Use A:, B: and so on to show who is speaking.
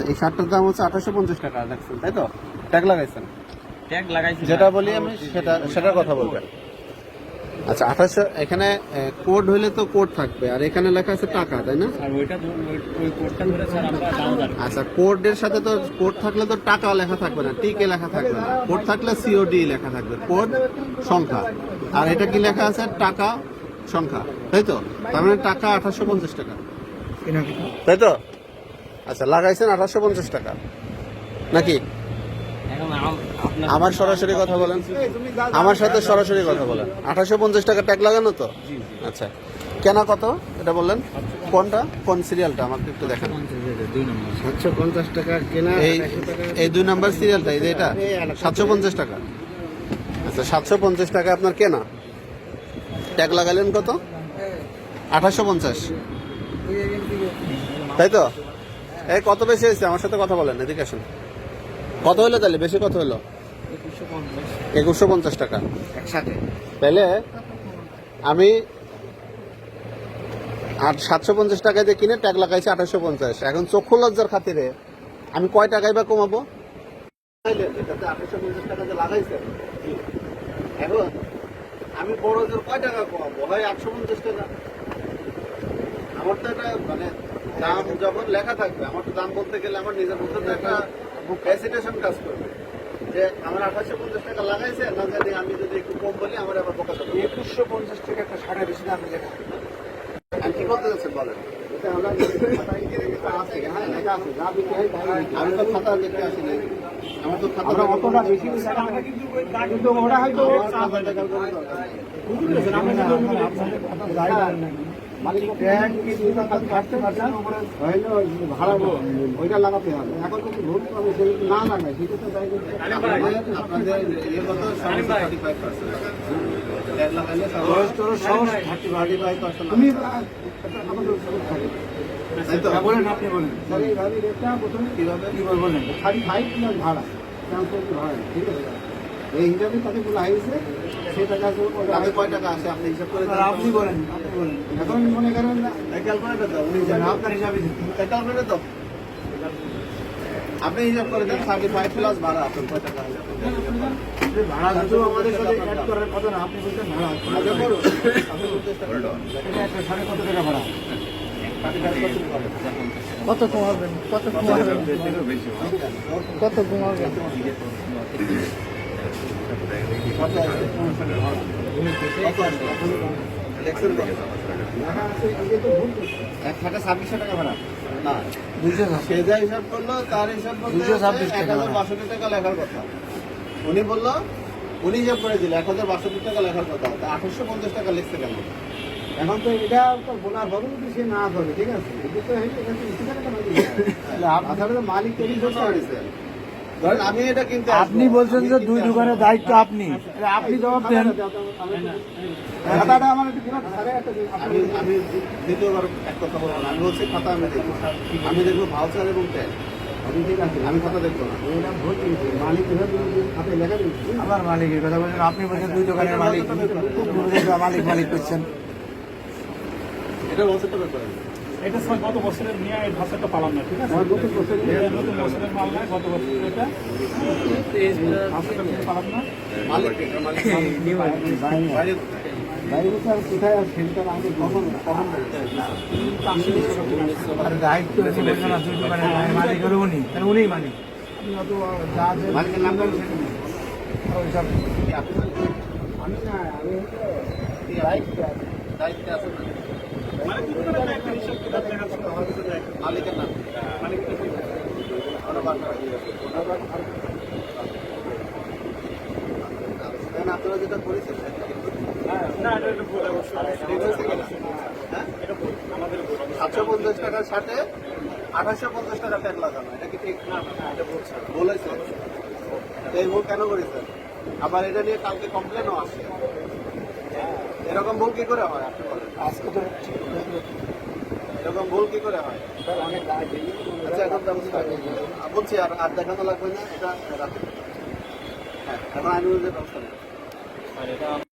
A: এই শার্টটার দাম হচ্ছে 2850 টাকা দেখছেন, তাই তো? ট্যাগ লাগাইছেন?
B: ট্যাগ লাগাইছি,
A: যেটা বলি আমি সেটার কথা বলবেন। আচ্ছা 2800, এখানে কোড হইলে তো কোড থাকবে, আর এখানে লেখা আছে টাকা, তাই না?
B: আর ওইটা ওই কোডটা ধরে স্যার আমরা দাম জানি।
A: আচ্ছা কোডের সাথে তো কোড থাকলে তো টাকা লেখা থাকবে না, টিকে লেখা থাকবে না, কোড থাকলে সিওডি লেখা থাকবে, কোড সংখ্যা। আর এটা কি লেখা আছে? টাকা সংখ্যা, তাই তো? তার মানে টাকা 2850 টাকা, তাই তো? আচ্ছা লাগাইছেন 2850 টাকা নাকি?
B: এখন
A: আমার সরাসরি কথা বলেন, আমার সাথে সরাসরি কথা বলেন। 2850 টাকা ট্যাগ লাগানো তো? আচ্ছা কেনা কত এটা বললেন? কোনটা, কোন সিরিয়ালটা আমাকে একটু দেখেন।
C: 750 টাকা কেনা,
A: এই 2 নাম্বার সিরিয়ালটা, এই যে এটা 750 টাকা। আচ্ছা 750 টাকা আপনার কেনা, ট্যাগ লাগালেন কত? 2850, তাই তো? এই কত বেশি হয়েছে? আমার সাথে কথা বলেন, এদিকে আসেন। কত হলো তাহলে? বেশি কত হলো? 2150 টাকা
C: একসাথে।
A: তাহলে আমি 750 টাকায় দিয়ে কিনে ট্যাগ লাগাইছি 2850। এখন চক্ষু লজ্জার খাতিরে আমি কয় টাকায় বা কমাবো? 2850 টাকা যে লাগাইছে, এখন আমি বড় জোর কয় টাকা কমাবো? হয় 850 টাকা। আমার তো এটা মানে দাম যখন লেখা থাকবে, আমার তো দাম বলতে গেলে আমার নিজের মধ্যে তো একটা হেসিটেশন কাজ করবে যে আমার 2850 টাকা লাগাইছে, না জানি আমি যদি একটু কম বলি আমার আবার বোকা যাবে।
C: 2150 টাকা একটা সাড়ে বেশি দাম লেখা।
A: আমি কি বলতে চাচ্ছেন বলেন? আমি তো খাতা দেখতে আসি নাই, আমার তো খাতা
C: অতটা বেশি কিন্তু ওরা হয়তো ভাড়া ওইটা লাগাতে হবে। এখন কিন্তু ভুল হবে, যদি না লাগায় সেটা তো
A: আপনাদের ইয়ে কত? 35%।
C: তুমি
A: বলেন, আপনি বলেন
C: এইভাবে রেটটা প্রথমে কীভাবে বলেন 35 প্লাস ভাড়া, ট্রান্সপোর্ট ভাড়া, ঠিক আছে? এই হিসাবে তাদের বলা হয়েছে সে টাকা
A: তাতে কয় টাকা আসে আপনি হিসাব করে দেন?
C: আপনি বলেন এখন মনে করেন
A: ক্যালকুলেটর দাও, উনি জানেন আপনার হিসাবে ক্যালকুলেটর দাও, আপনি হিসাব করে দেন। 35 প্লাস ভাড়া আপনার কয় টাকা আসে?
C: ভাড়া শুধু আমাদের সাথে অ্যাড করার কথা না, আপনি বলছেন ভাড়া
A: আচ্ছা করুন, আপনি বলতে
C: এটা একটা সাড়ে কত টাকা ভাড়া?
D: কত কমাবেন? কত কমাবেন? কত কমাবেন?
A: কত আসে? কত আসে? দেখছেন কত?
C: এক টাকা 2600 টাকা ভাড়া
A: না,
C: 200
A: সে যা হিসাব করলো তার হিসাব করতে
C: 226 টাকা।
A: 1062 টাকা লেখার কথা। উনি বললো, উনি হিসাব করে দিল 1062 টাকা লেখার কথা, 2850 টাকা লিখছে কেন?
C: এখন তো এটা তো বলার হবে যদি সে না করে, ঠিক আছে? এটা তো আপনার মালিক তৈরি করতে পারছে।
A: ধরেন আমি এটা কিনতে
D: আপনি বলছেন যে 2 দোকানের দায়িত্ব আপনি, আপনি জবাব দেন।
C: খাতাটা আমার একটু কিনা সাড়ে একটা দিন।
A: আমি আমি দ্বিতীয়বার এক কথা বলবো না, আমি বলছি খাতা আমি দেখবো, আমি দেখবো ভাউচার এবং ট্যাগ।
C: আপনি ঠিক আছে,
A: আমি খাতা দেখবো না।
C: এটা ভুল কিন্তু মালিক এভাবে খাতায় লেখা দিচ্ছি।
D: আবার মালিকের কথা বলছেন, আপনি বলছেন 2 দোকানের মালিক, মালিক মালিক করছেন।
A: এটা ভাউচারটা বের করেন।
E: এটা স্যার গত বছরের নিয়ে এই ভাষাটা পালাম না, ঠিক আছে?
C: আমার নতুন বছর
E: এটা নতুন বছরের মাল নয়, গত বছরের এটা ভাষাটা পালাম না।
A: মালিক এটা মালিক বাইরে
C: বাইরে স্যার কোথায় আর সেন্টার আমাকে কখন
D: আর দায়িত্ব বলছেন না 2 দোকানের মালিক হলো উনি, তাহলে উনিই মালিক।
C: আপনি অত যা যে
A: মালিকের নাম বলেন সেটা নেই।
D: ওইসব
C: আমি না আমি
A: দায়িত্বে আছে না?
E: মানে দুটো করে একটা হিসাব কিতাব দেখাচ্ছে তো, হয়তো একটা
A: মালিকের নাম
E: মালিকের
A: ওটা বার করা যাবে। এখন আপনারা যেটা করেছেন সেটা কিন্তু
E: না, এটা একটু ভুল অবশ্যই।
A: হ্যাঁ
E: এটা ভুল, আমাদের ভুল।
A: 750 টাকার সাথে 2850 টাকা ট্যাগ লাগানো, এটা কি ঠিক?
E: না, এটা ভুল স্যার।
A: বলেছে এই ভুল কেন করেছেন? আবার এটা নিয়ে কালকে কমপ্লেনও আসে, এরকম ভুল কি করে হয় আপনি বলেন?
C: আজকে তো
A: এরকম ভুল কি করে হয়?
C: অনেক দায় দিই।
A: আচ্ছা এখন ব্যবস্থা বলছি, আর আর দেখানো লাগবে না, এটা রাখেন। হ্যাঁ এখন আইন অনুযায়ী ব্যবস্থা নেই।
E: আর এটা